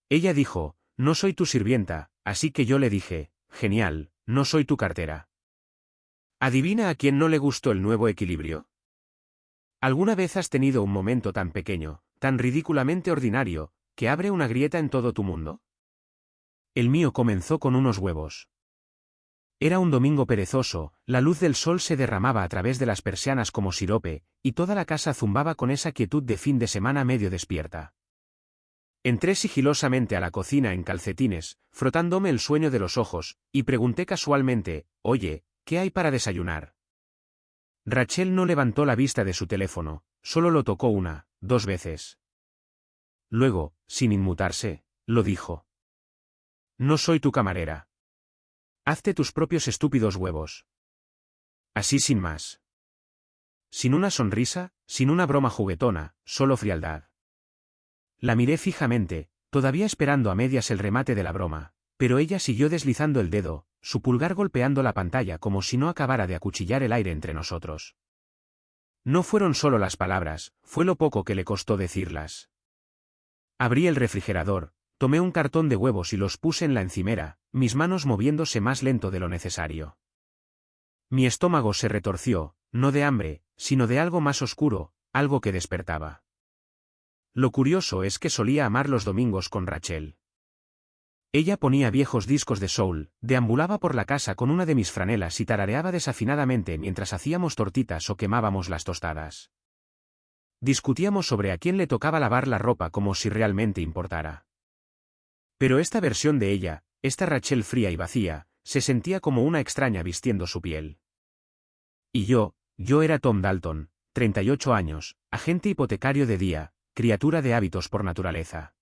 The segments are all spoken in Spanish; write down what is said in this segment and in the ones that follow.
Ella dijo, no soy tu sirvienta, así que yo le dije, genial, no soy tu cartera. ¿Adivina a quién no le gustó el nuevo equilibrio? ¿Alguna vez has tenido un momento tan pequeño, tan ridículamente ordinario, que abre una grieta en todo tu mundo? El mío comenzó con unos huevos. Era un domingo perezoso, la luz del sol se derramaba a través de las persianas como sirope, y toda la casa zumbaba con esa quietud de fin de semana medio despierta. Entré sigilosamente a la cocina en calcetines, frotándome el sueño de los ojos, y pregunté casualmente, «Oye, ¿qué hay para desayunar?». Rachel no levantó la vista de su teléfono, solo lo tocó 2 veces. Luego, sin inmutarse, lo dijo. «No soy tu camarera. Hazte tus propios estúpidos huevos». Así sin más. Sin una sonrisa, sin una broma juguetona, solo frialdad. La miré fijamente, todavía esperando a medias el remate de la broma, pero ella siguió deslizando el dedo, su pulgar golpeando la pantalla como si no acabara de acuchillar el aire entre nosotros. No fueron solo las palabras, fue lo poco que le costó decirlas. Abrí el refrigerador, tomé un cartón de huevos y los puse en la encimera, mis manos moviéndose más lento de lo necesario. Mi estómago se retorció, no de hambre, sino de algo más oscuro, algo que despertaba. Lo curioso es que solía amar los domingos con Rachel. Ella ponía viejos discos de soul, deambulaba por la casa con una de mis franelas y tarareaba desafinadamente mientras hacíamos tortitas o quemábamos las tostadas. Discutíamos sobre a quién le tocaba lavar la ropa como si realmente importara. Pero esta versión de ella, esta Rachel fría y vacía, se sentía como una extraña vistiendo su piel. Y yo era Tom Dalton, 38 años, agente hipotecario de día, criatura de hábitos por naturaleza.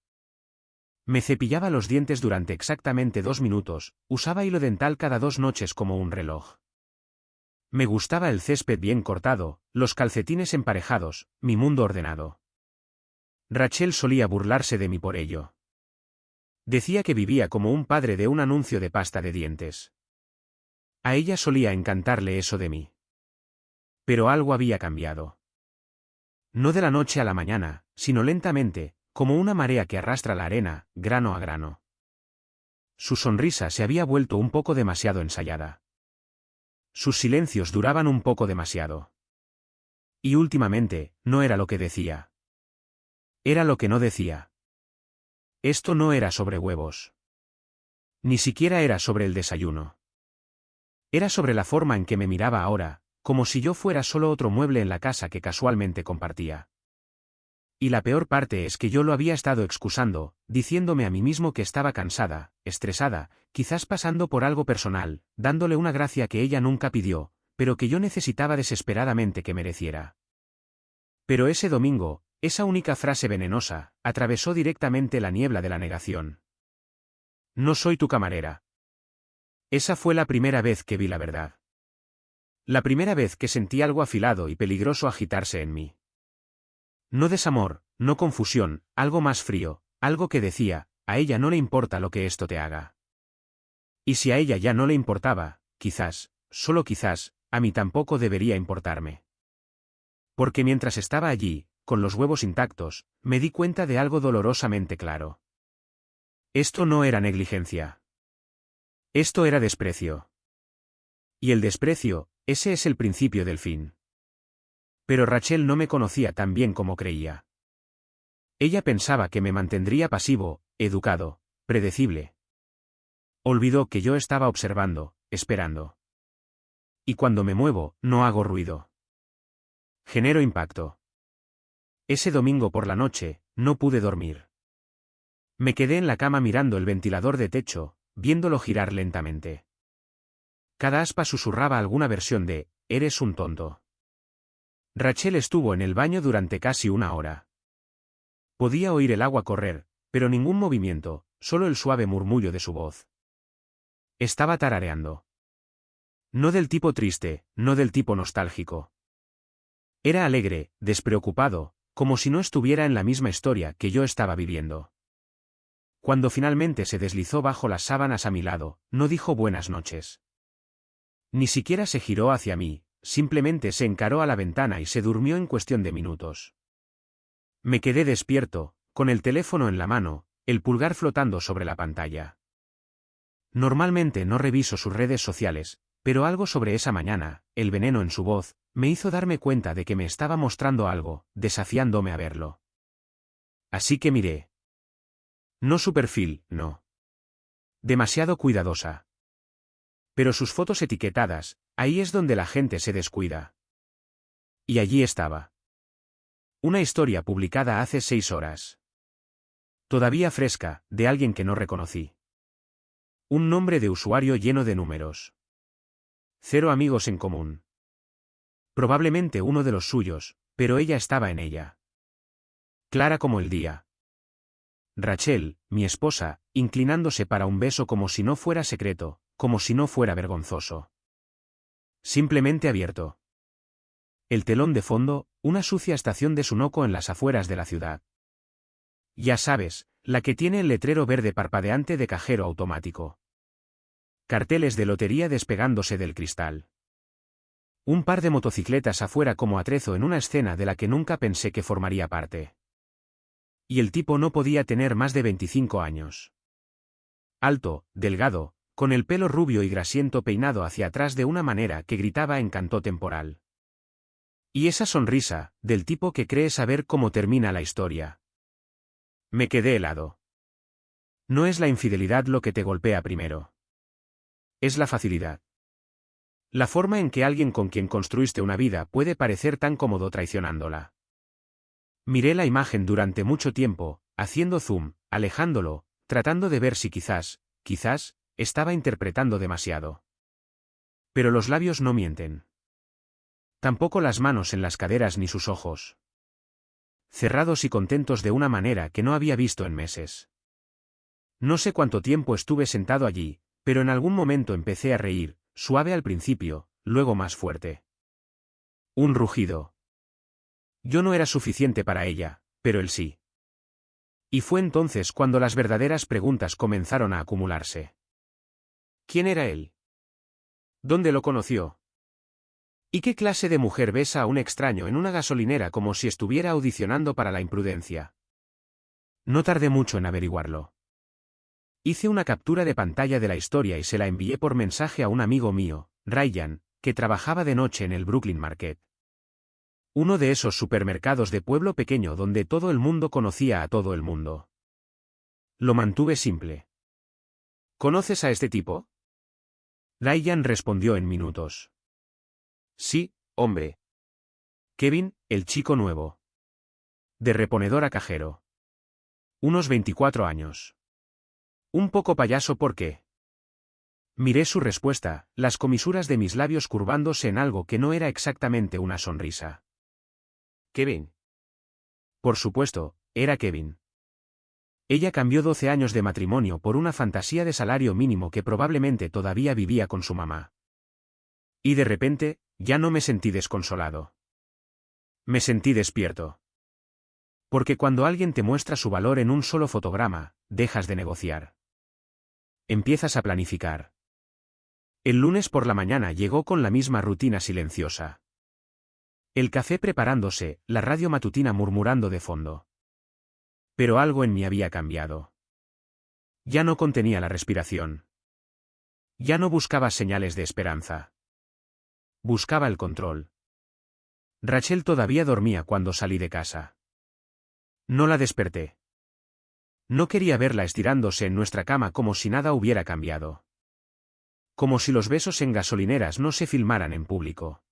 Me cepillaba los dientes durante exactamente 2 minutos, usaba hilo dental cada 2 noches como un reloj. Me gustaba el césped bien cortado, los calcetines emparejados, mi mundo ordenado. Rachel solía burlarse de mí por ello. Decía que vivía como un padre de un anuncio de pasta de dientes. A ella solía encantarle eso de mí. Pero algo había cambiado. No de la noche a la mañana, sino lentamente, como una marea que arrastra la arena, grano a grano. Su sonrisa se había vuelto un poco demasiado ensayada. Sus silencios duraban un poco demasiado. Y últimamente, no era lo que decía. Era lo que no decía. Esto no era sobre huevos. Ni siquiera era sobre el desayuno. Era sobre la forma en que me miraba ahora, como si yo fuera solo otro mueble en la casa que casualmente compartía. Y la peor parte es que yo lo había estado excusando, diciéndome a mí mismo que estaba cansada, estresada, quizás pasando por algo personal, dándole una gracia que ella nunca pidió, pero que yo necesitaba desesperadamente que mereciera. Pero ese domingo, esa única frase venenosa, atravesó directamente la niebla de la negación. No soy tu camarera. Esa fue la primera vez que vi la verdad. La primera vez que sentí algo afilado y peligroso agitarse en mí. No desamor, no confusión, algo más frío, algo que decía, a ella no le importa lo que esto te haga. Y si a ella ya no le importaba, quizás, solo quizás, a mí tampoco debería importarme. Porque mientras estaba allí, con los huevos intactos, me di cuenta de algo dolorosamente claro. Esto no era negligencia. Esto era desprecio. Y el desprecio, ese es el principio del fin. Pero Rachel no me conocía tan bien como creía. Ella pensaba que me mantendría pasivo, educado, predecible. Olvidó que yo estaba observando, esperando. Y cuando me muevo, no hago ruido. Genero impacto. Ese domingo por la noche, no pude dormir. Me quedé en la cama mirando el ventilador de techo, viéndolo girar lentamente. Cada aspa susurraba alguna versión de, «Eres un tonto». Rachel estuvo en el baño durante casi 1 hora. Podía oír el agua correr, pero ningún movimiento, solo el suave murmullo de su voz. Estaba tarareando. No del tipo triste, no del tipo nostálgico. Era alegre, despreocupado, como si no estuviera en la misma historia que yo estaba viviendo. Cuando finalmente se deslizó bajo las sábanas a mi lado, no dijo buenas noches. Ni siquiera se giró hacia mí, simplemente se encaró a la ventana y se durmió en cuestión de minutos. Me quedé despierto, con el teléfono en la mano, el pulgar flotando sobre la pantalla. Normalmente no reviso sus redes sociales, pero algo sobre esa mañana, el veneno en su voz, me hizo darme cuenta de que me estaba mostrando algo, desafiándome a verlo. Así que miré. No su perfil, no. Demasiado cuidadosa. Pero sus fotos etiquetadas, ahí es donde la gente se descuida. Y allí estaba. Una historia publicada hace 6 horas. Todavía fresca, de alguien que no reconocí. Un nombre de usuario lleno de números. 0 amigos en común. Probablemente uno de los suyos, pero ella estaba en ella. Clara como el día. Rachel, mi esposa, inclinándose para un beso como si no fuera secreto, como si no fuera vergonzoso. Simplemente abierto. El telón de fondo, una sucia estación de Sunoco en las afueras de la ciudad. Ya sabes, la que tiene el letrero verde parpadeante de cajero automático. Carteles de lotería despegándose del cristal. Un par de motocicletas afuera como atrezo en una escena de la que nunca pensé que formaría parte. Y el tipo no podía tener más de 25 años. Alto, delgado, con el pelo rubio y grasiento peinado hacia atrás de una manera que gritaba encanto temporal. Y esa sonrisa, del tipo que cree saber cómo termina la historia. Me quedé helado. No es la infidelidad lo que te golpea primero. Es la facilidad. La forma en que alguien con quien construiste una vida puede parecer tan cómodo traicionándola. Miré la imagen durante mucho tiempo, haciendo zoom, alejándolo, tratando de ver si quizás, estaba interpretando demasiado. Pero los labios no mienten. Tampoco las manos en las caderas ni sus ojos. Cerrados y contentos de una manera que no había visto en meses. No sé cuánto tiempo estuve sentado allí, pero en algún momento empecé a reír, suave al principio, luego más fuerte. Un rugido. Yo no era suficiente para ella, pero él sí. Y fue entonces cuando las verdaderas preguntas comenzaron a acumularse. ¿Quién era él? ¿Dónde lo conoció? ¿Y qué clase de mujer besa a un extraño en una gasolinera como si estuviera audicionando para la imprudencia? No tardé mucho en averiguarlo. Hice una captura de pantalla de la historia y se la envié por mensaje a un amigo mío, Ryan, que trabajaba de noche en el Brooklyn Market. Uno de esos supermercados de pueblo pequeño donde todo el mundo conocía a todo el mundo. Lo mantuve simple. ¿Conoces a este tipo? Ryan respondió en minutos. Sí, hombre. Kevin, el chico nuevo. De reponedor a cajero. Unos 24 años. Un poco payaso, ¿por qué? Miré su respuesta, las comisuras de mis labios curvándose en algo que no era exactamente una sonrisa. Kevin. Por supuesto, era Kevin. Ella cambió 12 años de matrimonio por una fantasía de salario mínimo que probablemente todavía vivía con su mamá. Y de repente, ya no me sentí desconsolado. Me sentí despierto. Porque cuando alguien te muestra su valor en un solo fotograma, dejas de negociar. Empiezas a planificar. El lunes por la mañana llegó con la misma rutina silenciosa. El café preparándose, la radio matutina murmurando de fondo. Pero algo en mí había cambiado. Ya no contenía la respiración. Ya no buscaba señales de esperanza. Buscaba el control. Rachel todavía dormía cuando salí de casa. No la desperté. No quería verla estirándose en nuestra cama como si nada hubiera cambiado. Como si los besos en gasolineras no se filmaran en público.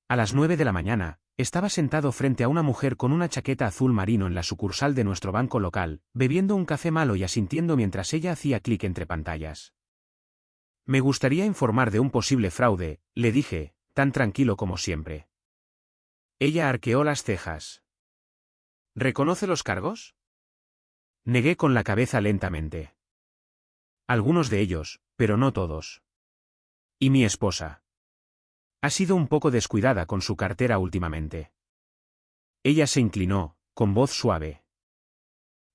A las 9 de la mañana, estaba sentado frente a una mujer con una chaqueta azul marino en la sucursal de nuestro banco local, bebiendo un café malo y asintiendo mientras ella hacía clic entre pantallas. Me gustaría informar de un posible fraude, le dije, tan tranquilo como siempre. Ella arqueó las cejas. ¿Reconoce los cargos? Negué con la cabeza lentamente. Algunos de ellos, pero no todos. ¿Y mi esposa? Ha sido un poco descuidada con su cartera últimamente. Ella se inclinó, con voz suave.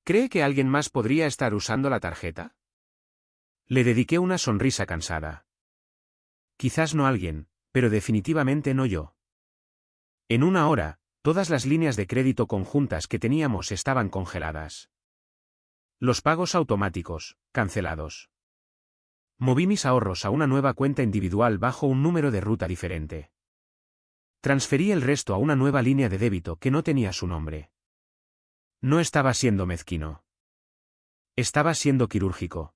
¿Cree que alguien más podría estar usando la tarjeta? Le dediqué una sonrisa cansada. Quizás no alguien, pero definitivamente no yo. En una hora, todas las líneas de crédito conjuntas que teníamos estaban congeladas. Los pagos automáticos, cancelados. Moví mis ahorros a una nueva cuenta individual bajo un número de ruta diferente. Transferí el resto a una nueva línea de débito que no tenía su nombre. No estaba siendo mezquino. Estaba siendo quirúrgico.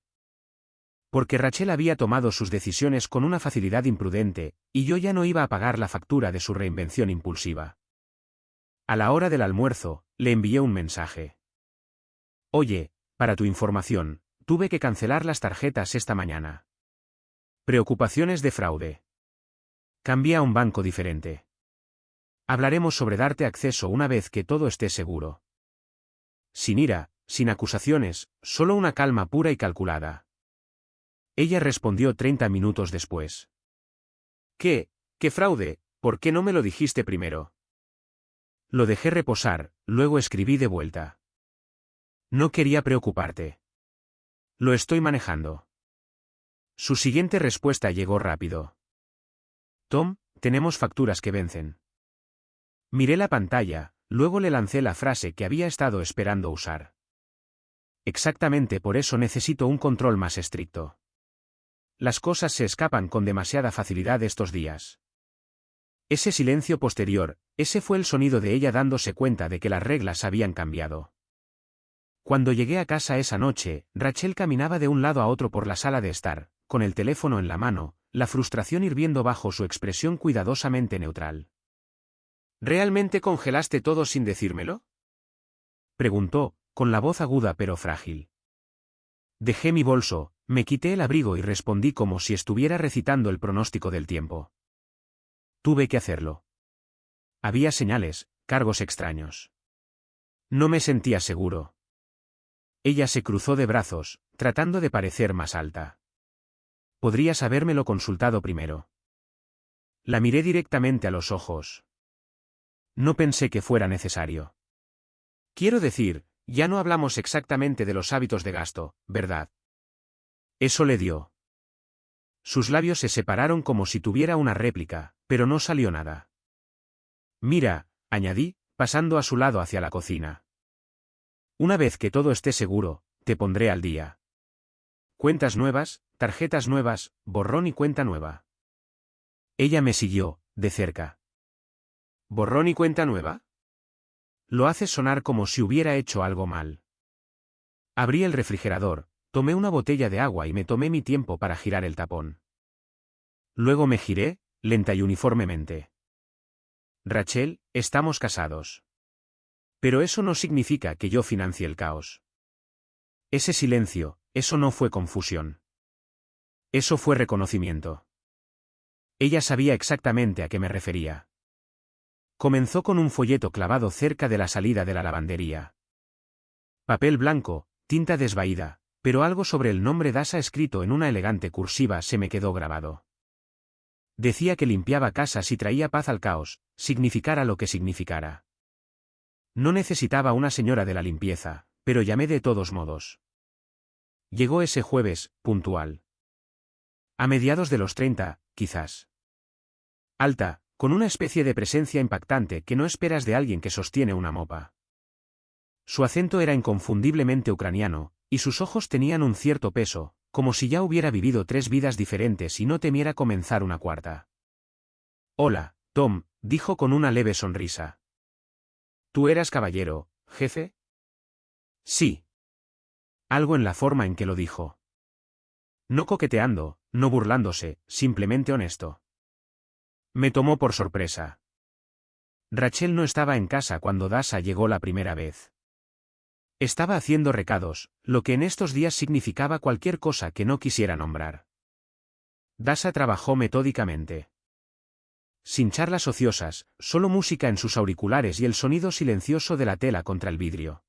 Porque Rachel había tomado sus decisiones con una facilidad imprudente, y yo ya no iba a pagar la factura de su reinvención impulsiva. A la hora del almuerzo, le envié un mensaje. Oye, para tu información, tuve que cancelar las tarjetas esta mañana. Preocupaciones de fraude. Cambié a un banco diferente. Hablaremos sobre darte acceso una vez que todo esté seguro. Sin ira, sin acusaciones, solo una calma pura y calculada. Ella respondió 30 minutos después. ¿Qué? ¿Qué fraude? ¿Por qué no me lo dijiste primero? Lo dejé reposar, luego escribí de vuelta. No quería preocuparte. Lo estoy manejando. Su siguiente respuesta llegó rápido. Tom, tenemos facturas que vencen. Miré la pantalla, luego le lancé la frase que había estado esperando usar. Exactamente por eso necesito un control más estricto. Las cosas se escapan con demasiada facilidad estos días. Ese silencio posterior, ese fue el sonido de ella dándose cuenta de que las reglas habían cambiado. Cuando llegué a casa esa noche, Rachel caminaba de un lado a otro por la sala de estar, con el teléfono en la mano, la frustración hirviendo bajo su expresión cuidadosamente neutral. ¿Realmente congelaste todo sin decírmelo? Preguntó, con la voz aguda pero frágil. Dejé mi bolso, me quité el abrigo y respondí como si estuviera recitando el pronóstico del tiempo. Tuve que hacerlo. Había señales, cargos extraños. No me sentía seguro. Ella se cruzó de brazos, tratando de parecer más alta. Podrías habérmelo consultado primero. La miré directamente a los ojos. No pensé que fuera necesario. Quiero decir, ya no hablamos exactamente de los hábitos de gasto, ¿verdad? Eso le dio. Sus labios se separaron como si tuviera una réplica, pero no salió nada. Mira, añadí, pasando a su lado hacia la cocina. Una vez que todo esté seguro, te pondré al día. Cuentas nuevas, tarjetas nuevas, borrón y cuenta nueva. Ella me siguió, de cerca. ¿Borrón y cuenta nueva? Lo haces sonar como si hubiera hecho algo mal. Abrí el refrigerador, tomé una botella de agua y me tomé mi tiempo para girar el tapón. Luego me giré, lenta y uniformemente. Rachel, estamos casados. Pero eso no significa que yo financie el caos. Ese silencio, eso no fue confusión. Eso fue reconocimiento. Ella sabía exactamente a qué me refería. Comenzó con un folleto clavado cerca de la salida de la lavandería. Papel blanco, tinta desvaída, pero algo sobre el nombre Dasa escrito en una elegante cursiva se me quedó grabado. Decía que limpiaba casas y traía paz al caos, significara lo que significara. No necesitaba una señora de la limpieza, pero llamé de todos modos. Llegó ese jueves, puntual. A mediados de los 30, quizás. Alta, con una especie de presencia impactante que no esperas de alguien que sostiene una mopa. Su acento era inconfundiblemente ucraniano, y sus ojos tenían un cierto peso, como si ya hubiera vivido 3 vidas diferentes y no temiera comenzar una cuarta. Hola, Tom, dijo con una leve sonrisa. ¿Tú eras caballero, jefe? Sí. Algo en la forma en que lo dijo. No coqueteando, no burlándose, simplemente honesto. Me tomó por sorpresa. Rachel no estaba en casa cuando Dasa llegó la primera vez. Estaba haciendo recados, lo que en estos días significaba cualquier cosa que no quisiera nombrar. Dasa trabajó metódicamente. Sin charlas ociosas, solo música en sus auriculares y el sonido silencioso de la tela contra el vidrio.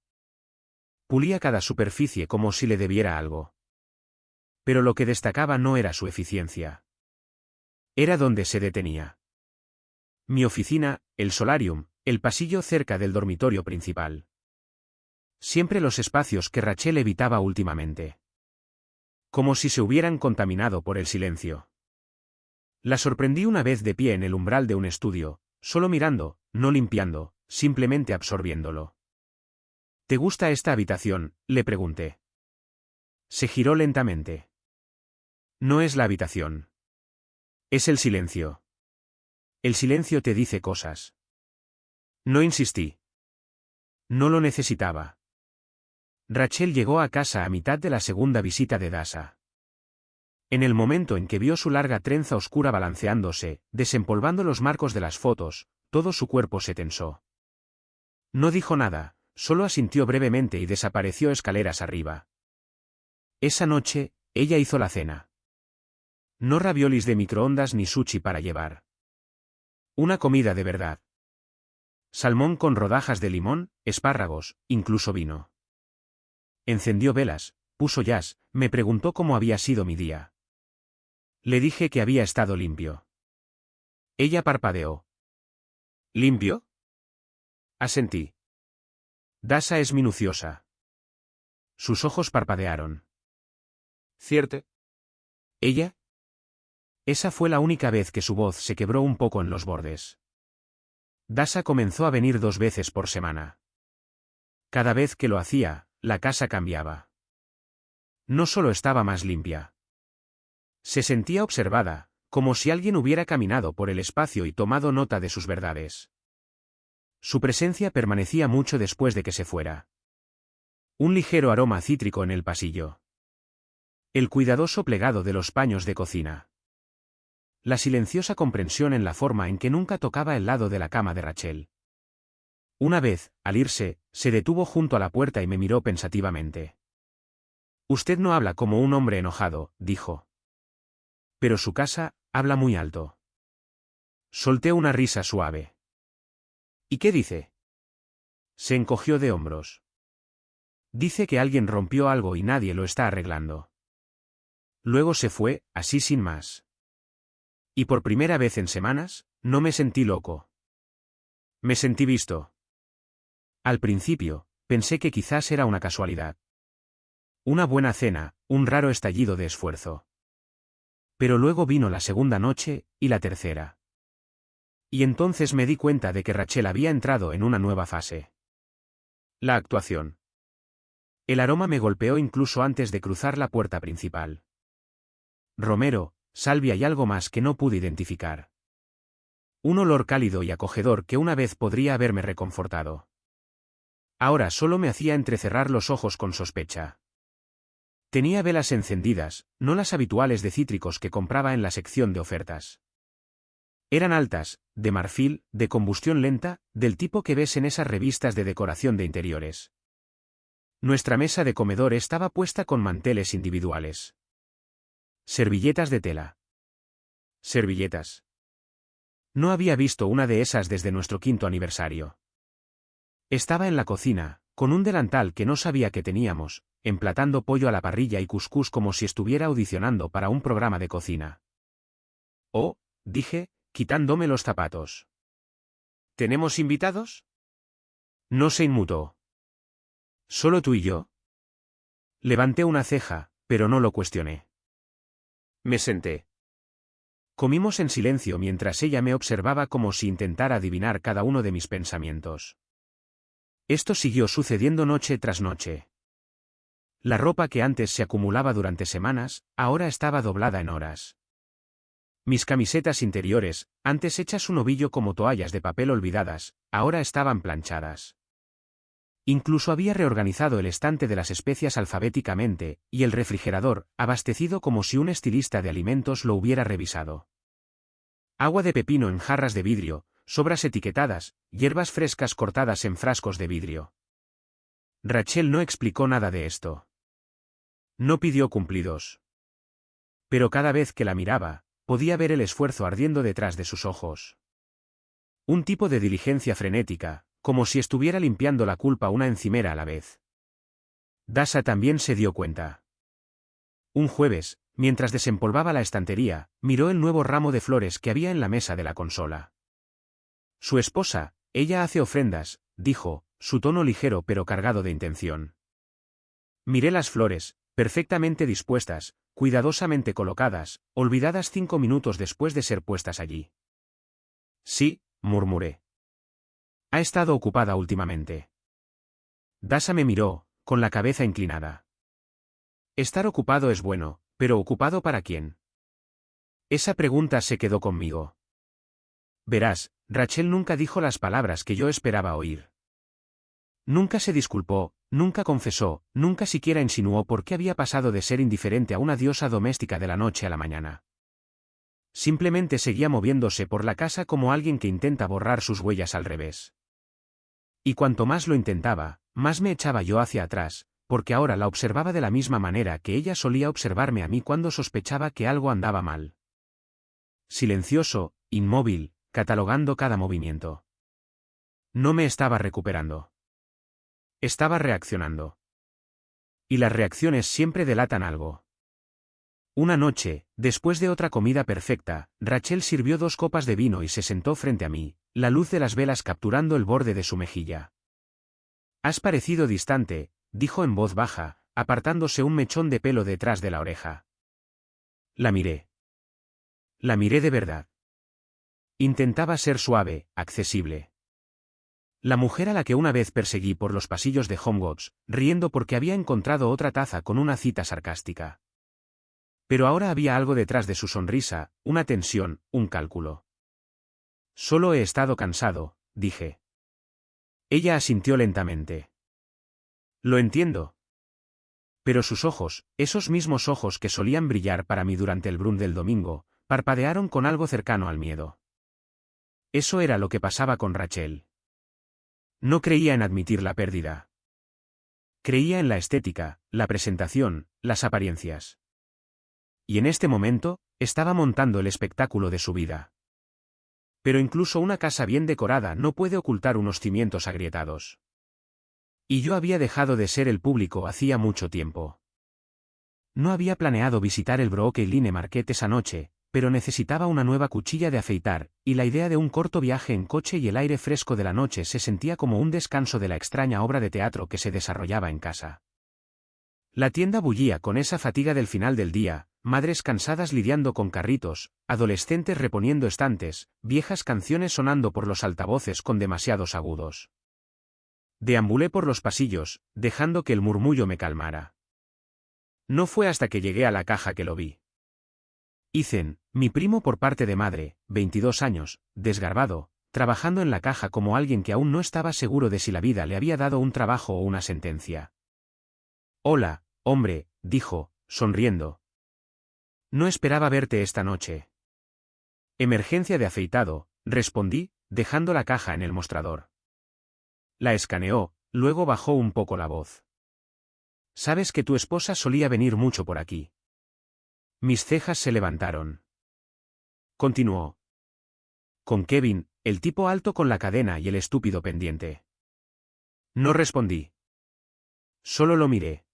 Pulía cada superficie como si le debiera algo. Pero lo que destacaba no era su eficiencia. Era donde se detenía. Mi oficina, el solarium, el pasillo cerca del dormitorio principal. Siempre los espacios que Rachel evitaba últimamente. Como si se hubieran contaminado por el silencio. La sorprendí una vez de pie en el umbral de un estudio, solo mirando, no limpiando, simplemente absorbiéndolo. ¿Te gusta esta habitación?, le pregunté. Se giró lentamente. No es la habitación. Es el silencio. El silencio te dice cosas. No insistí. No lo necesitaba. Rachel llegó a casa a mitad de la segunda visita de Dasha. En el momento en que vio su larga trenza oscura balanceándose, desempolvando los marcos de las fotos, todo su cuerpo se tensó. No dijo nada, solo asintió brevemente y desapareció escaleras arriba. Esa noche, ella hizo la cena. No raviolis de microondas ni sushi para llevar. Una comida de verdad. Salmón con rodajas de limón, espárragos, incluso vino. Encendió velas, puso jazz, me preguntó cómo había sido mi día. Le dije que había estado limpio. Ella parpadeó. ¿Limpio? Asentí. Dasha es minuciosa. Sus ojos parpadearon. ¿Cierto? ¿Ella? Esa fue la única vez que su voz se quebró un poco en los bordes. Dasha comenzó a venir 2 veces por semana. Cada vez que lo hacía, la casa cambiaba. No solo estaba más limpia. Se sentía observada, como si alguien hubiera caminado por el espacio y tomado nota de sus verdades. Su presencia permanecía mucho después de que se fuera. Un ligero aroma cítrico en el pasillo. El cuidadoso plegado de los paños de cocina. La silenciosa comprensión en la forma en que nunca tocaba el lado de la cama de Rachel. Una vez, al irse, se detuvo junto a la puerta y me miró pensativamente. Usted no habla como un hombre enojado, dijo. Pero su casa, habla muy alto. Solté una risa suave. ¿Y qué dice? Se encogió de hombros. Dice que alguien rompió algo y nadie lo está arreglando. Luego se fue, así sin más. Y por primera vez en semanas, no me sentí loco. Me sentí visto. Al principio, pensé que quizás era una casualidad. Una buena cena, un raro estallido de esfuerzo. Pero luego vino la segunda noche, y la tercera. Y entonces me di cuenta de que Rachel había entrado en una nueva fase. La actuación. El aroma me golpeó incluso antes de cruzar la puerta principal. Romero, salvia y algo más que no pude identificar. Un olor cálido y acogedor que una vez podría haberme reconfortado. Ahora solo me hacía entrecerrar los ojos con sospecha. Tenía velas encendidas, no las habituales de cítricos que compraba en la sección de ofertas. Eran altas, de marfil, de combustión lenta, del tipo que ves en esas revistas de decoración de interiores. Nuestra mesa de comedor estaba puesta con manteles individuales. Servilletas de tela. Servilletas. No había visto una de esas desde nuestro 5º aniversario. Estaba en la cocina, con un delantal que no sabía que teníamos, emplatando pollo a la parrilla y cuscús como si estuviera audicionando para un programa de cocina. Oh, dije, quitándome los zapatos. ¿Tenemos invitados? No se inmutó. ¿Solo tú y yo? Levanté una ceja, pero no lo cuestioné. Me senté. Comimos en silencio mientras ella me observaba como si intentara adivinar cada uno de mis pensamientos. Esto siguió sucediendo noche tras noche. La ropa que antes se acumulaba durante semanas, ahora estaba doblada en horas. Mis camisetas interiores, antes hechas un ovillo como toallas de papel olvidadas, ahora estaban planchadas. Incluso había reorganizado el estante de las especias alfabéticamente, y el refrigerador, abastecido como si un estilista de alimentos lo hubiera revisado. Agua de pepino en jarras de vidrio, sobras etiquetadas, hierbas frescas cortadas en frascos de vidrio. Rachel no explicó nada de esto. No pidió cumplidos. Pero cada vez que la miraba, podía ver el esfuerzo ardiendo detrás de sus ojos. Un tipo de diligencia frenética, como si estuviera limpiando la culpa una encimera a la vez. Dasha también se dio cuenta. Un jueves, mientras desempolvaba la estantería, miró el nuevo ramo de flores que había en la mesa de la consola. Su esposa, ella hace ofrendas, dijo, su tono ligero pero cargado de intención. Miré las flores, perfectamente dispuestas, cuidadosamente colocadas, olvidadas 5 minutos después de ser puestas allí. Sí, murmuré. Ha estado ocupada últimamente. Dasha me miró, con la cabeza inclinada. Estar ocupado es bueno, pero ¿ocupado para quién? Esa pregunta se quedó conmigo. Verás, Rachel nunca dijo las palabras que yo esperaba oír. Nunca se disculpó, nunca confesó, nunca siquiera insinuó por qué había pasado de ser indiferente a una diosa doméstica de la noche a la mañana. Simplemente seguía moviéndose por la casa como alguien que intenta borrar sus huellas al revés. Y cuanto más lo intentaba, más me echaba yo hacia atrás, porque ahora la observaba de la misma manera que ella solía observarme a mí cuando sospechaba que algo andaba mal. Silencioso, inmóvil, catalogando cada movimiento. No me estaba recuperando. Estaba reaccionando. Y las reacciones siempre delatan algo. Una noche, después de otra comida perfecta, Rachel sirvió 2 copas de vino y se sentó frente a mí, la luz de las velas capturando el borde de su mejilla. «Has parecido distante», dijo en voz baja, apartándose un mechón de pelo detrás de la oreja. La miré. La miré de verdad. Intentaba ser suave, accesible. La mujer a la que una vez perseguí por los pasillos de Homewood, riendo porque había encontrado otra taza con una cita sarcástica. Pero ahora había algo detrás de su sonrisa, una tensión, un cálculo. «Solo he estado cansado», dije. Ella asintió lentamente. «Lo entiendo». Pero sus ojos, esos mismos ojos que solían brillar para mí durante el brunch del domingo, parpadearon con algo cercano al miedo. Eso era lo que pasaba con Rachel. No creía en admitir la pérdida. Creía en la estética, la presentación, las apariencias. Y en este momento, estaba montando el espectáculo de su vida. Pero incluso una casa bien decorada no puede ocultar unos cimientos agrietados. Y yo había dejado de ser el público hacía mucho tiempo. No había planeado visitar el Brooklyn Market esa noche, pero necesitaba una nueva cuchilla de afeitar, y la idea de un corto viaje en coche y el aire fresco de la noche se sentía como un descanso de la extraña obra de teatro que se desarrollaba en casa. La tienda bullía con esa fatiga del final del día, madres cansadas lidiando con carritos, adolescentes reponiendo estantes, viejas canciones sonando por los altavoces con demasiados agudos. Deambulé por los pasillos, dejando que el murmullo me calmara. No fue hasta que llegué a la caja que lo vi. Ethan, mi primo por parte de madre, 22 años, desgarbado, trabajando en la caja como alguien que aún no estaba seguro de si la vida le había dado un trabajo o una sentencia. «Hola, hombre», dijo, sonriendo. «No esperaba verte esta noche». «Emergencia de afeitado», respondí, dejando la caja en el mostrador. La escaneó, luego bajó un poco la voz. «Sabes que tu esposa solía venir mucho por aquí». Mis cejas se levantaron. Continuó. «Con Kevin, el tipo alto con la cadena y el estúpido pendiente». No respondí. Solo lo miré.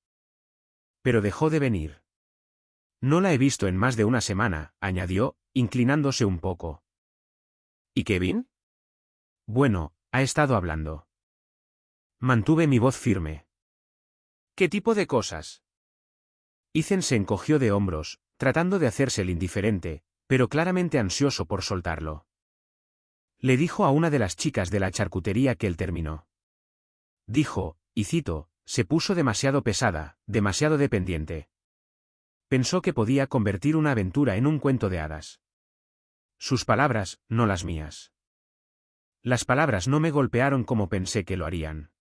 Pero dejó de venir. «No la he visto en más de una semana», añadió, inclinándose un poco. «¿Y Kevin?» «Bueno, ha estado hablando». Mantuve mi voz firme. «¿Qué tipo de cosas?» Ethan se encogió de hombros, tratando de hacerse el indiferente, pero claramente ansioso por soltarlo. Le dijo a una de las chicas de la charcutería que él terminó. Dijo, y cito, «se puso demasiado pesada, demasiado dependiente». Pensó que podía convertir una aventura en un cuento de hadas. Sus palabras, no las mías. Las palabras no me golpearon como pensé que lo harían.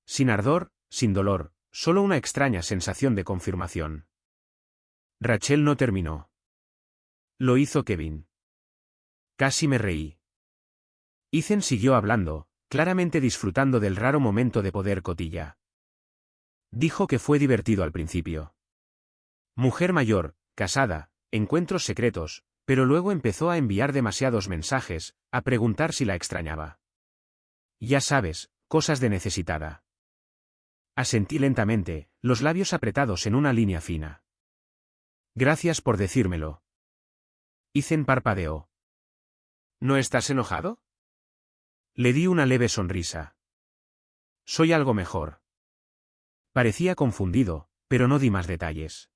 Sin ardor, sin dolor, solo una extraña sensación de confirmación. Rachel no terminó. Lo hizo Kevin. Casi me reí. Ethan siguió hablando, claramente disfrutando del raro momento de poder cotilla. Dijo que fue divertido al principio. Mujer mayor, casada, encuentros secretos, pero luego empezó a enviar demasiados mensajes, a preguntar si la extrañaba. Ya sabes, cosas de necesitada. Asentí lentamente, los labios apretados en una línea fina. Gracias por decírmelo. Ethan parpadeó. ¿No estás enojado? Le di una leve sonrisa. Soy algo mejor. Parecía confundido, pero no di más detalles.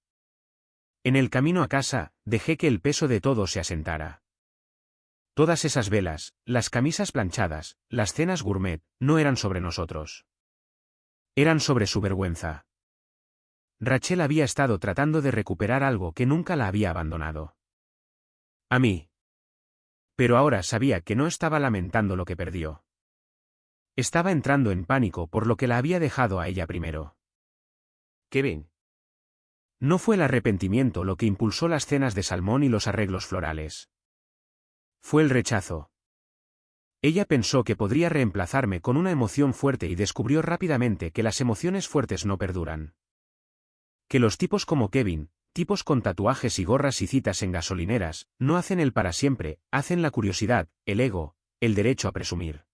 En el camino a casa, dejé que el peso de todo se asentara. Todas esas velas, las camisas planchadas, las cenas gourmet, no eran sobre nosotros. Eran sobre su vergüenza. Rachel había estado tratando de recuperar algo que nunca la había abandonado. A mí. Pero ahora sabía que no estaba lamentando lo que perdió. Estaba entrando en pánico por lo que la había dejado a ella primero. Kevin. No fue el arrepentimiento lo que impulsó las cenas de salmón y los arreglos florales. Fue el rechazo. Ella pensó que podría reemplazarme con una emoción fuerte y descubrió rápidamente que las emociones fuertes no perduran. Que los tipos como Kevin, tipos con tatuajes y gorras y citas en gasolineras, no hacen el para siempre, hacen la curiosidad, el ego, el derecho a presumir.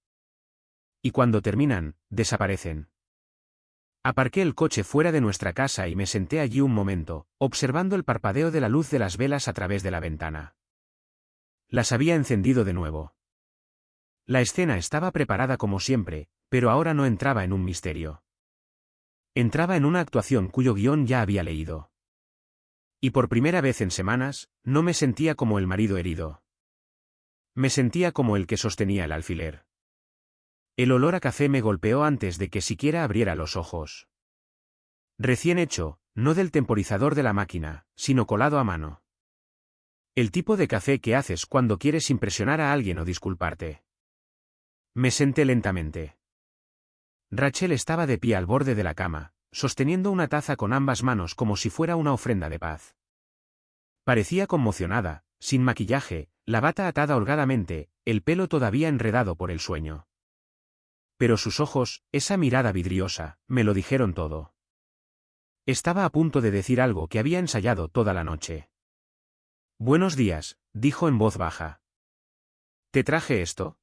Y cuando terminan, desaparecen. Aparqué el coche fuera de nuestra casa y me senté allí un momento, observando el parpadeo de la luz de las velas a través de la ventana. Las había encendido de nuevo. La escena estaba preparada como siempre, pero ahora no entraba en un misterio. Entraba en una actuación cuyo guión ya había leído. Y por primera vez en semanas, no me sentía como el marido herido. Me sentía como el que sostenía el alfiler. El olor a café me golpeó antes de que siquiera abriera los ojos. Recién hecho, no del temporizador de la máquina, sino colado a mano. El tipo de café que haces cuando quieres impresionar a alguien o disculparte. Me senté lentamente. Rachel estaba de pie al borde de la cama, sosteniendo una taza con ambas manos como si fuera una ofrenda de paz. Parecía conmocionada, sin maquillaje, la bata atada holgadamente, el pelo todavía enredado por el sueño. Pero sus ojos, esa mirada vidriosa, me lo dijeron todo. Estaba a punto de decir algo que había ensayado toda la noche. Buenos días, dijo en voz baja. ¿Te traje esto?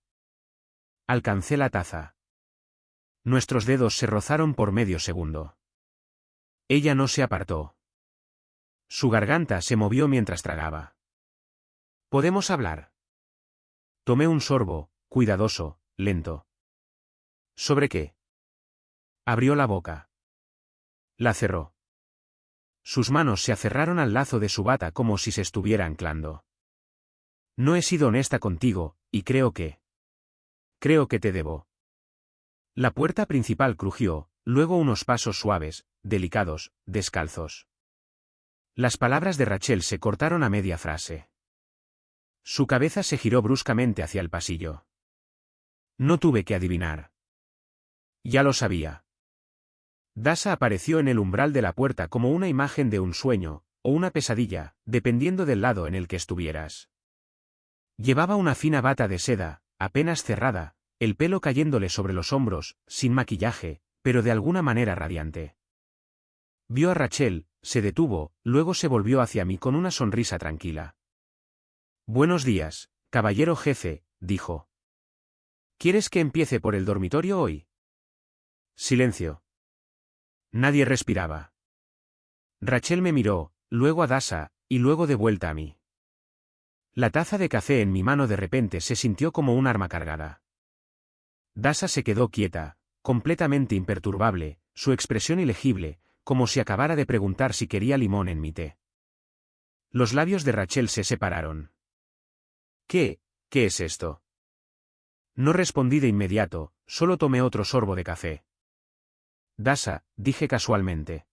Alcancé la taza. Nuestros dedos se rozaron por medio segundo. Ella no se apartó. Su garganta se movió mientras tragaba. ¿Podemos hablar? Tomé un sorbo, cuidadoso, lento. ¿Sobre qué? Abrió la boca. La cerró. Sus manos se aferraron al lazo de su bata como si se estuviera anclando. No he sido honesta contigo, y creo que te debo. La puerta principal crujió, luego unos pasos suaves, delicados, descalzos. Las palabras de Rachel se cortaron a media frase. Su cabeza se giró bruscamente hacia el pasillo. No tuve que adivinar. Ya lo sabía. Dasa apareció en el umbral de la puerta como una imagen de un sueño, o una pesadilla, dependiendo del lado en el que estuvieras. Llevaba una fina bata de seda, apenas cerrada, el pelo cayéndole sobre los hombros, sin maquillaje, pero de alguna manera radiante. Vio a Rachel, se detuvo, luego se volvió hacia mí con una sonrisa tranquila. Buenos días, caballero jefe, dijo. ¿Quieres que empiece por el dormitorio hoy? Silencio. Nadie respiraba. Rachel me miró, luego a Dasa, y luego de vuelta a mí. La taza de café en mi mano de repente se sintió como un arma cargada. Dasa se quedó quieta, completamente imperturbable, su expresión ilegible, como si acabara de preguntar si quería limón en mi té. Los labios de Rachel se separaron. ¿Qué es esto? No respondí de inmediato, solo tomé otro sorbo de café. Dasa, dije casualmente.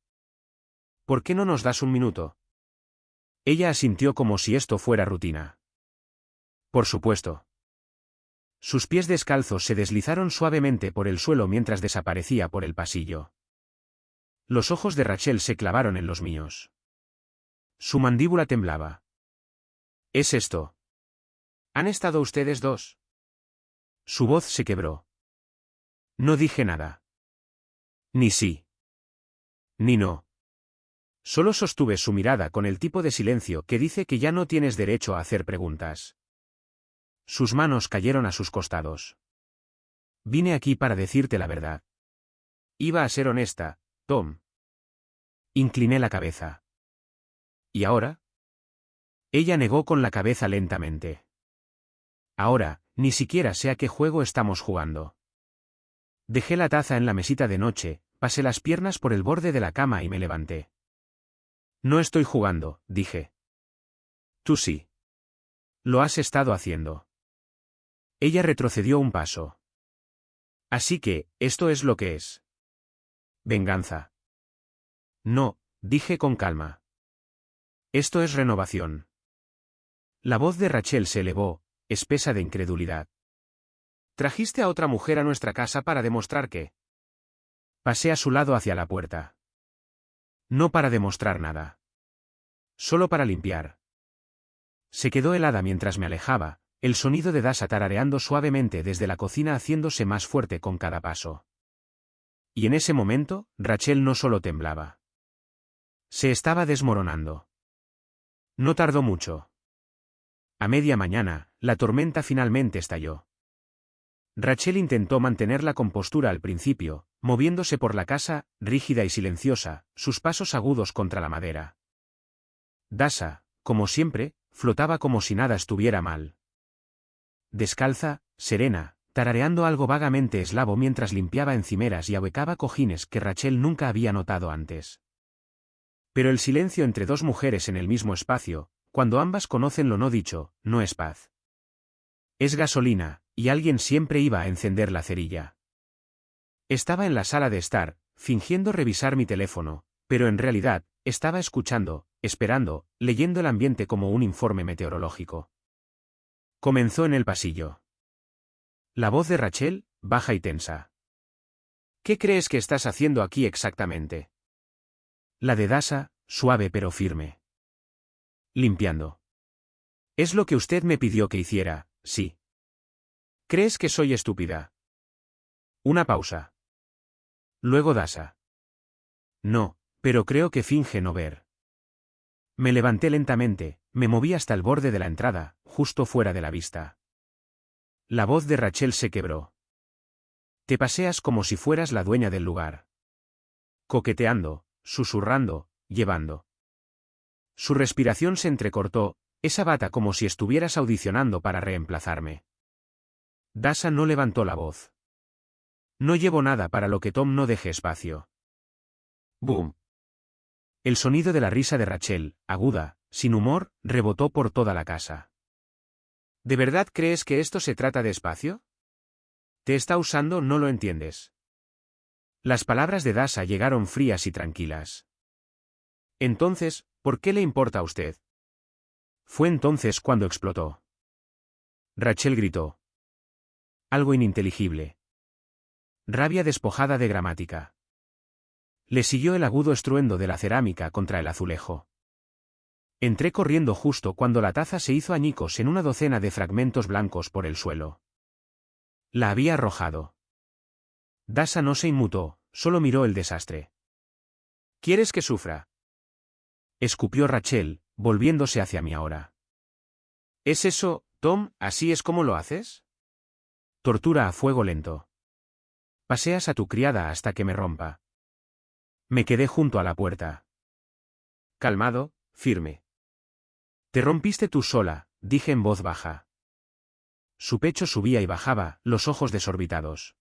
¿Por qué no nos das un minuto? Ella asintió como si esto fuera rutina. Por supuesto. Sus pies descalzos se deslizaron suavemente por el suelo mientras desaparecía por el pasillo. Los ojos de Rachel se clavaron en los míos. Su mandíbula temblaba. ¿Es esto? ¿Han estado ustedes dos? Su voz se quebró. No dije nada. Ni sí. Ni no. Solo sostuve su mirada con el tipo de silencio que dice que ya no tienes derecho a hacer preguntas. Sus manos cayeron a sus costados. Vine aquí para decirte la verdad. Iba a ser honesta, Tom. Incliné la cabeza. ¿Y ahora? Ella negó con la cabeza lentamente. Ahora, ni siquiera sé a qué juego estamos jugando. Dejé la taza en la mesita de noche, pasé las piernas por el borde de la cama y me levanté. No estoy jugando, dije. Tú sí. Lo has estado haciendo. Ella retrocedió un paso. Así que, esto es lo que es. Venganza. No, dije con calma. Esto es renovación. La voz de Rachel se elevó, espesa de incredulidad. ¿Trajiste a otra mujer a nuestra casa para demostrar qué? Pasé a su lado hacia la puerta. No para demostrar nada. Solo para limpiar. Se quedó helada mientras me alejaba, el sonido de Dasha tarareando suavemente desde la cocina haciéndose más fuerte con cada paso. Y en ese momento, Rachel no solo temblaba. Se estaba desmoronando. No tardó mucho. A media mañana, la tormenta finalmente estalló. Rachel intentó mantener la compostura al principio, moviéndose por la casa, rígida y silenciosa, sus pasos agudos contra la madera. Dasha, como siempre, flotaba como si nada estuviera mal. Descalza, serena, tarareando algo vagamente eslavo mientras limpiaba encimeras y ahuecaba cojines que Rachel nunca había notado antes. Pero el silencio entre dos mujeres en el mismo espacio, cuando ambas conocen lo no dicho, no es paz. Es gasolina, y alguien siempre iba a encender la cerilla. Estaba en la sala de estar, fingiendo revisar mi teléfono, pero en realidad, estaba escuchando, esperando, leyendo el ambiente como un informe meteorológico. Comenzó en el pasillo. La voz de Rachel, baja y tensa. ¿Qué crees que estás haciendo aquí exactamente? La de Dasha, suave pero firme. Limpiando. Es lo que usted me pidió que hiciera, sí. ¿Crees que soy estúpida? Una pausa. Luego Dasha. No, pero creo que finge no ver. Me levanté lentamente, me moví hasta el borde de la entrada, justo fuera de la vista. La voz de Rachel se quebró. Te paseas como si fueras la dueña del lugar. Coqueteando, susurrando, llevando. Su respiración se entrecortó, esa bata como si estuvieras audicionando para reemplazarme. Dasha no levantó la voz. No llevo nada para lo que Tom no deje espacio. ¡Boom! El sonido de la risa de Rachel, aguda, sin humor, rebotó por toda la casa. ¿De verdad crees que esto se trata de espacio? ¿Te está usando? No lo entiendes. Las palabras de Dasha llegaron frías y tranquilas. Entonces, ¿por qué le importa a usted? Fue entonces cuando explotó. Rachel gritó. Algo ininteligible. Rabia despojada de gramática. Le siguió el agudo estruendo de la cerámica contra el azulejo. Entré corriendo justo cuando la taza se hizo añicos en una docena de fragmentos blancos por el suelo. La había arrojado. Dasha no se inmutó, solo miró el desastre. ¿Quieres que sufra? Escupió Rachel, volviéndose hacia mí ahora. ¿Es eso, Tom, así es como lo haces? Tortura a fuego lento. Paseas a tu criada hasta que me rompa. Me quedé junto a la puerta. Calmado, firme. Te rompiste tú sola, dije en voz baja. Su pecho subía y bajaba, los ojos desorbitados.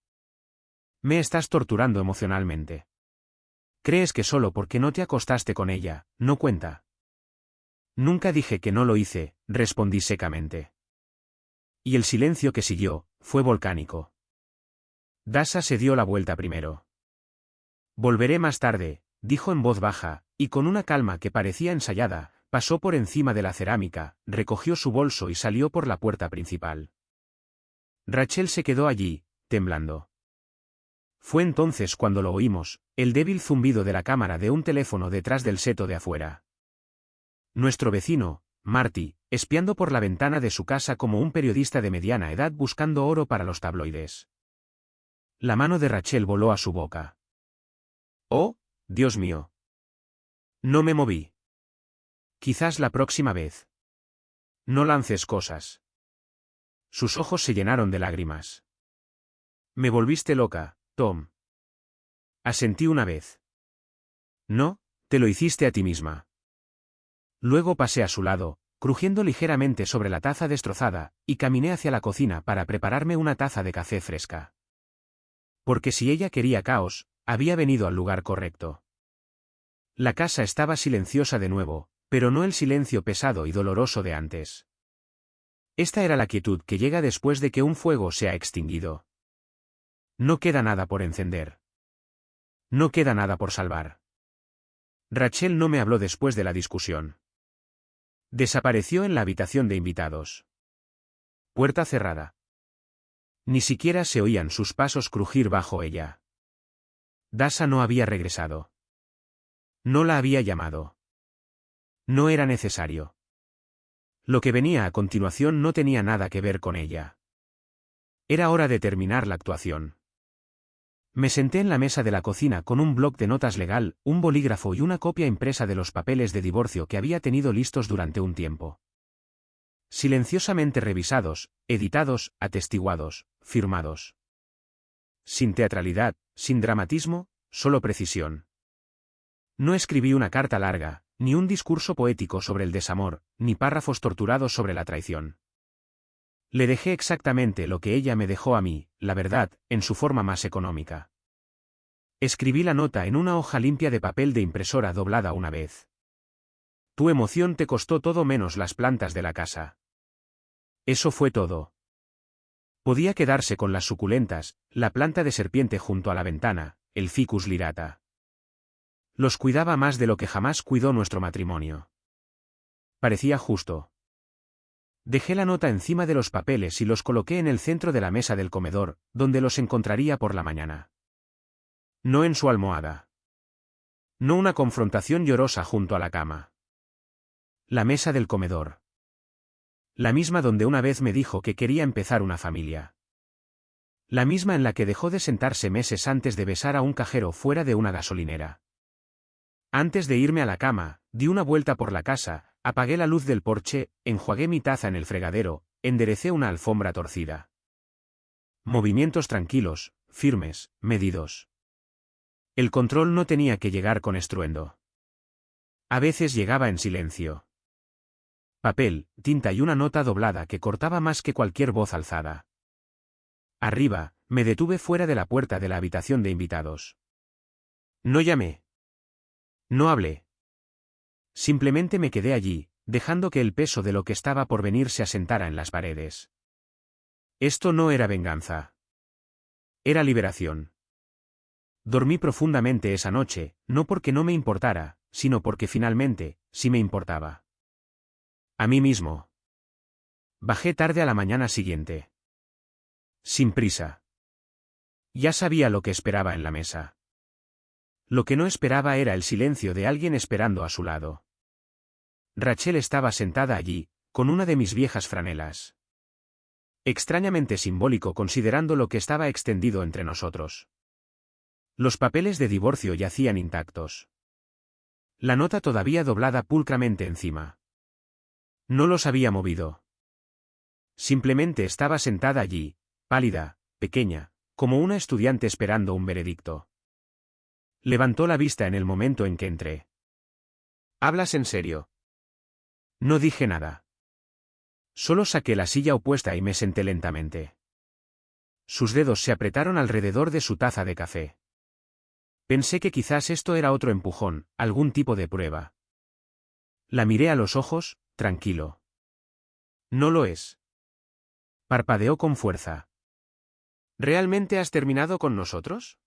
Me estás torturando emocionalmente. ¿Crees que solo porque no te acostaste con ella, no cuenta? Nunca dije que no lo hice, respondí secamente. Y el silencio que siguió, fue volcánico. Dasha se dio la vuelta primero. Volveré más tarde, dijo en voz baja, y con una calma que parecía ensayada, pasó por encima de la cerámica, recogió su bolso y salió por la puerta principal. Rachel se quedó allí, temblando. Fue entonces cuando lo oímos, el débil zumbido de la cámara de un teléfono detrás del seto de afuera. Nuestro vecino, Marty, espiando por la ventana de su casa como un periodista de mediana edad buscando oro para los tabloides. La mano de Rachel voló a su boca. ¡Oh, Dios mío! No me moví. Quizás la próxima vez. No lances cosas. Sus ojos se llenaron de lágrimas. Me volviste loca, Tom. Asentí una vez. No, te lo hiciste a ti misma. Luego pasé a su lado, crujiendo ligeramente sobre la taza destrozada, y caminé hacia la cocina para prepararme una taza de café fresca. Porque si ella quería caos, había venido al lugar correcto. La casa estaba silenciosa de nuevo, pero no el silencio pesado y doloroso de antes. Esta era la quietud que llega después de que un fuego se ha extinguido. No queda nada por encender. No queda nada por salvar. Rachel no me habló después de la discusión. Desapareció en la habitación de invitados. Puerta cerrada. Ni siquiera se oían sus pasos crujir bajo ella. Dasa no había regresado. No la había llamado. No era necesario. Lo que venía a continuación no tenía nada que ver con ella. Era hora de terminar la actuación. Me senté en la mesa de la cocina con un bloc de notas legal, un bolígrafo y una copia impresa de los papeles de divorcio que había tenido listos durante un tiempo. Silenciosamente revisados, editados, atestiguados, firmados. Sin teatralidad, sin dramatismo, solo precisión. No escribí una carta larga, ni un discurso poético sobre el desamor, ni párrafos torturados sobre la traición. Le dejé exactamente lo que ella me dejó a mí, la verdad, en su forma más económica. Escribí la nota en una hoja limpia de papel de impresora doblada una vez. Tu emoción te costó todo menos las plantas de la casa. Eso fue todo. Podía quedarse con las suculentas, la planta de serpiente junto a la ventana, el ficus lirata. Los cuidaba más de lo que jamás cuidó nuestro matrimonio. Parecía justo. Dejé la nota encima de los papeles y los coloqué en el centro de la mesa del comedor, donde los encontraría por la mañana. No en su almohada. No una confrontación llorosa junto a la cama. La mesa del comedor. La misma donde una vez me dijo que quería empezar una familia. La misma en la que dejó de sentarse meses antes de besar a un cajero fuera de una gasolinera. Antes de irme a la cama, di una vuelta por la casa, apagué la luz del porche, enjuagué mi taza en el fregadero, enderecé una alfombra torcida. Movimientos tranquilos, firmes, medidos. El control no tenía que llegar con estruendo. A veces llegaba en silencio. Papel, tinta y una nota doblada que cortaba más que cualquier voz alzada. Arriba, me detuve fuera de la puerta de la habitación de invitados. No llamé. No hablé. Simplemente me quedé allí, dejando que el peso de lo que estaba por venir se asentara en las paredes. Esto no era venganza. Era liberación. Dormí profundamente esa noche, no porque no me importara, sino porque finalmente, sí me importaba. A mí mismo. Bajé tarde a la mañana siguiente. Sin prisa. Ya sabía lo que esperaba en la mesa. Lo que no esperaba era el silencio de alguien esperando a su lado. Rachel estaba sentada allí, con una de mis viejas franelas. Extrañamente simbólico considerando lo que estaba extendido entre nosotros. Los papeles de divorcio yacían intactos. La nota todavía doblada pulcramente encima. No los había movido. Simplemente estaba sentada allí, pálida, pequeña, como una estudiante esperando un veredicto. Levantó la vista en el momento en que entré. ¿Hablas en serio? No dije nada. Solo saqué la silla opuesta y me senté lentamente. Sus dedos se apretaron alrededor de su taza de café. Pensé que quizás esto era otro empujón, algún tipo de prueba. La miré a los ojos, tranquilo. No lo es. Parpadeó con fuerza. ¿Realmente has terminado con nosotros?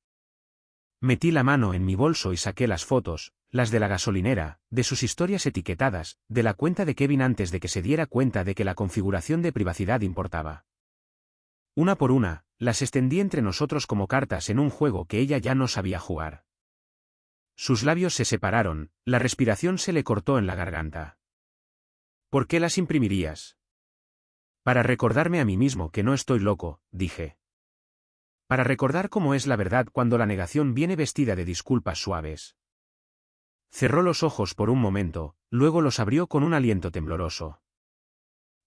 Metí la mano en mi bolso y saqué las fotos, las de la gasolinera, de sus historias etiquetadas, de la cuenta de Kevin antes de que se diera cuenta de que la configuración de privacidad importaba. Una por una, las extendí entre nosotros como cartas en un juego que ella ya no sabía jugar. Sus labios se separaron, la respiración se le cortó en la garganta. ¿Por qué las imprimirías? Para recordarme a mí mismo que no estoy loco, dije. Para recordar cómo es la verdad cuando la negación viene vestida de disculpas suaves. Cerró los ojos por un momento, luego los abrió con un aliento tembloroso.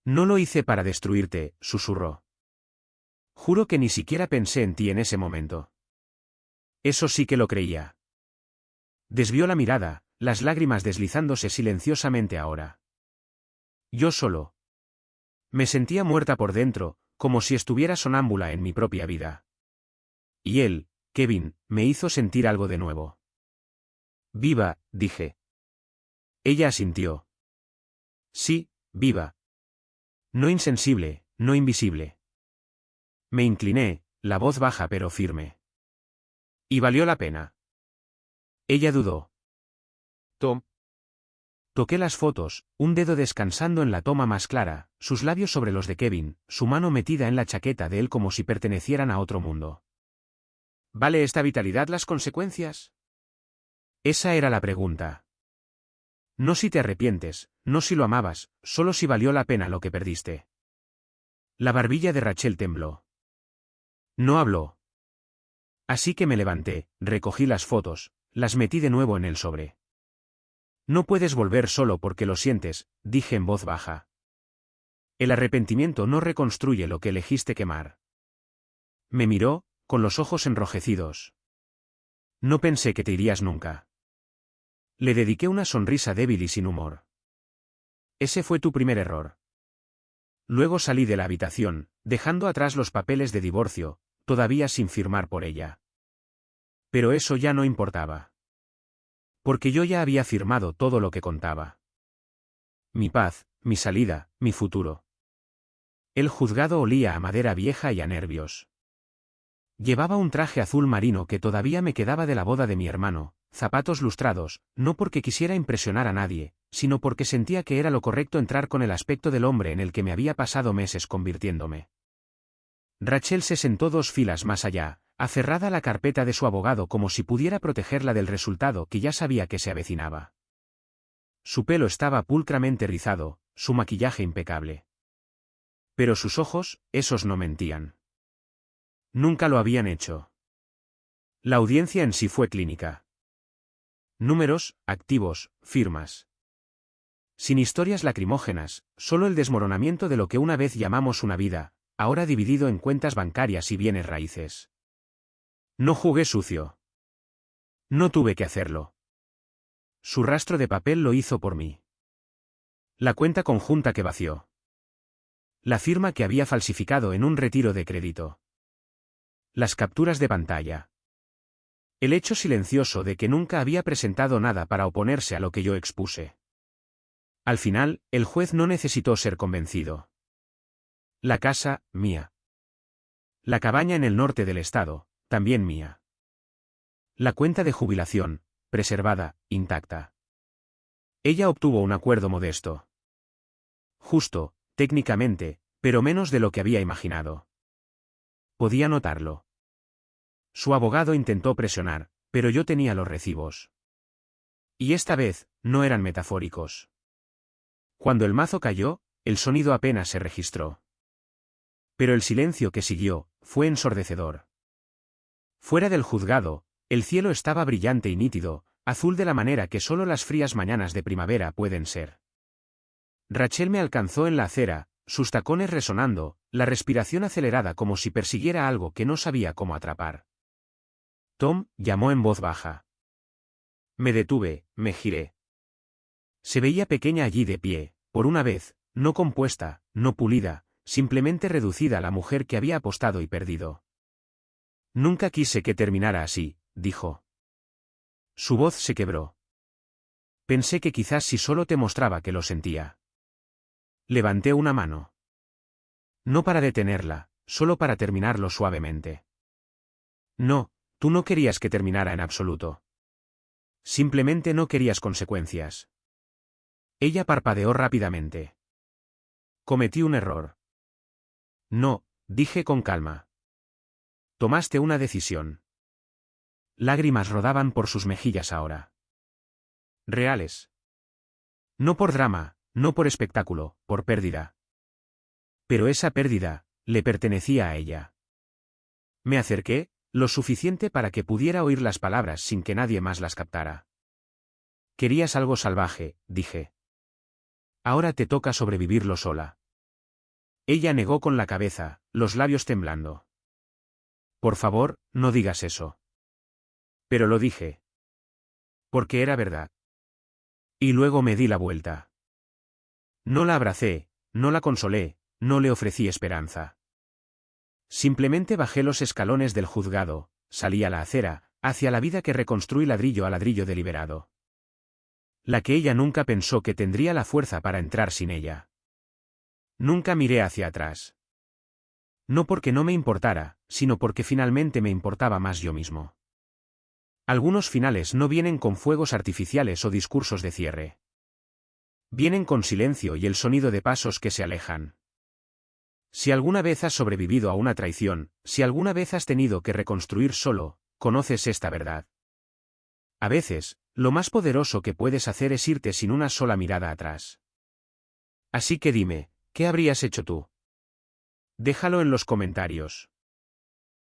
No lo hice para destruirte, susurró. Juro que ni siquiera pensé en ti en ese momento. Eso sí que lo creía. Desvió la mirada, las lágrimas deslizándose silenciosamente ahora. Yo solo. Me sentía muerta por dentro, como si estuviera sonámbula en mi propia vida. Y él, Kevin, me hizo sentir algo de nuevo. Viva, dije. Ella asintió. Sí, viva. No insensible, no invisible. Me incliné, la voz baja pero firme. Y valió la pena. Ella dudó. Tom. Toqué las fotos, un dedo descansando en la toma más clara, sus labios sobre los de Kevin, su mano metida en la chaqueta de él como si pertenecieran a otro mundo. ¿Vale esta vitalidad las consecuencias? Esa era la pregunta. No si te arrepientes, no si lo amabas, solo si valió la pena lo que perdiste. La barbilla de Rachel tembló. No habló. Así que me levanté, recogí las fotos, las metí de nuevo en el sobre. No puedes volver solo porque lo sientes, dije en voz baja. El arrepentimiento no reconstruye lo que elegiste quemar. Me miró, con los ojos enrojecidos. No pensé que te irías nunca. Le dediqué una sonrisa débil y sin humor. Ese fue tu primer error. Luego salí de la habitación, dejando atrás los papeles de divorcio, todavía sin firmar por ella. Pero eso ya no importaba. Porque yo ya había firmado todo lo que contaba. Mi paz, mi salida, mi futuro. El juzgado olía a madera vieja y a nervios. Llevaba un traje azul marino que todavía me quedaba de la boda de mi hermano, zapatos lustrados, no porque quisiera impresionar a nadie, sino porque sentía que era lo correcto entrar con el aspecto del hombre en el que me había pasado meses convirtiéndome. Rachel se sentó 2 filas más allá, aferrada a la carpeta de su abogado como si pudiera protegerla del resultado que ya sabía que se avecinaba. Su pelo estaba pulcramente rizado, su maquillaje impecable. Pero sus ojos, esos no mentían. Nunca lo habían hecho. La audiencia en sí fue clínica. Números, activos, firmas. Sin historias lacrimógenas, solo el desmoronamiento de lo que una vez llamamos una vida, ahora dividido en cuentas bancarias y bienes raíces. No jugué sucio. No tuve que hacerlo. Su rastro de papel lo hizo por mí. La cuenta conjunta que vació. La firma que había falsificado en un retiro de crédito. Las capturas de pantalla. El hecho silencioso de que nunca había presentado nada para oponerse a lo que yo expuse. Al final, el juez no necesitó ser convencido. La casa, mía. La cabaña en el norte del estado, también mía. La cuenta de jubilación, preservada, intacta. Ella obtuvo un acuerdo modesto. Justo, técnicamente, pero menos de lo que había imaginado. Podía notarlo. Su abogado intentó presionar, pero yo tenía los recibos. Y esta vez, no eran metafóricos. Cuando el mazo cayó, el sonido apenas se registró. Pero el silencio que siguió, fue ensordecedor. Fuera del juzgado, el cielo estaba brillante y nítido, azul de la manera que solo las frías mañanas de primavera pueden ser. Rachel me alcanzó en la acera, sus tacones resonando, la respiración acelerada como si persiguiera algo que no sabía cómo atrapar. Tom, llamó en voz baja. Me detuve, me giré. Se veía pequeña allí de pie, por una vez, no compuesta, no pulida, simplemente reducida a la mujer que había apostado y perdido. Nunca quise que terminara así, dijo. Su voz se quebró. Pensé que quizás si solo te mostraba que lo sentía. Levanté una mano. No para detenerla, solo para terminarlo suavemente. No, tú no querías que terminara en absoluto. Simplemente no querías consecuencias. Ella parpadeó rápidamente. Cometí un error. No, dije con calma. Tomaste una decisión. Lágrimas rodaban por sus mejillas ahora. Reales. No por drama, no por espectáculo, por pérdida. Pero esa pérdida, le pertenecía a ella. Me acerqué, lo suficiente para que pudiera oír las palabras sin que nadie más las captara. Querías algo salvaje, dije. Ahora te toca sobrevivirlo sola. Ella negó con la cabeza, los labios temblando. Por favor, no digas eso. Pero lo dije. Porque era verdad. Y luego me di la vuelta. No la abracé, no la consolé, no le ofrecí esperanza. Simplemente bajé los escalones del juzgado, salí a la acera, hacia la vida que reconstruí ladrillo a ladrillo deliberado. La que ella nunca pensó que tendría la fuerza para entrar sin ella. Nunca miré hacia atrás. No porque no me importara, sino porque finalmente me importaba más yo mismo. Algunos finales no vienen con fuegos artificiales o discursos de cierre. Vienen con silencio y el sonido de pasos que se alejan. Si alguna vez has sobrevivido a una traición, si alguna vez has tenido que reconstruir solo, conoces esta verdad. A veces, lo más poderoso que puedes hacer es irte sin una sola mirada atrás. Así que dime, ¿qué habrías hecho tú? Déjalo en los comentarios.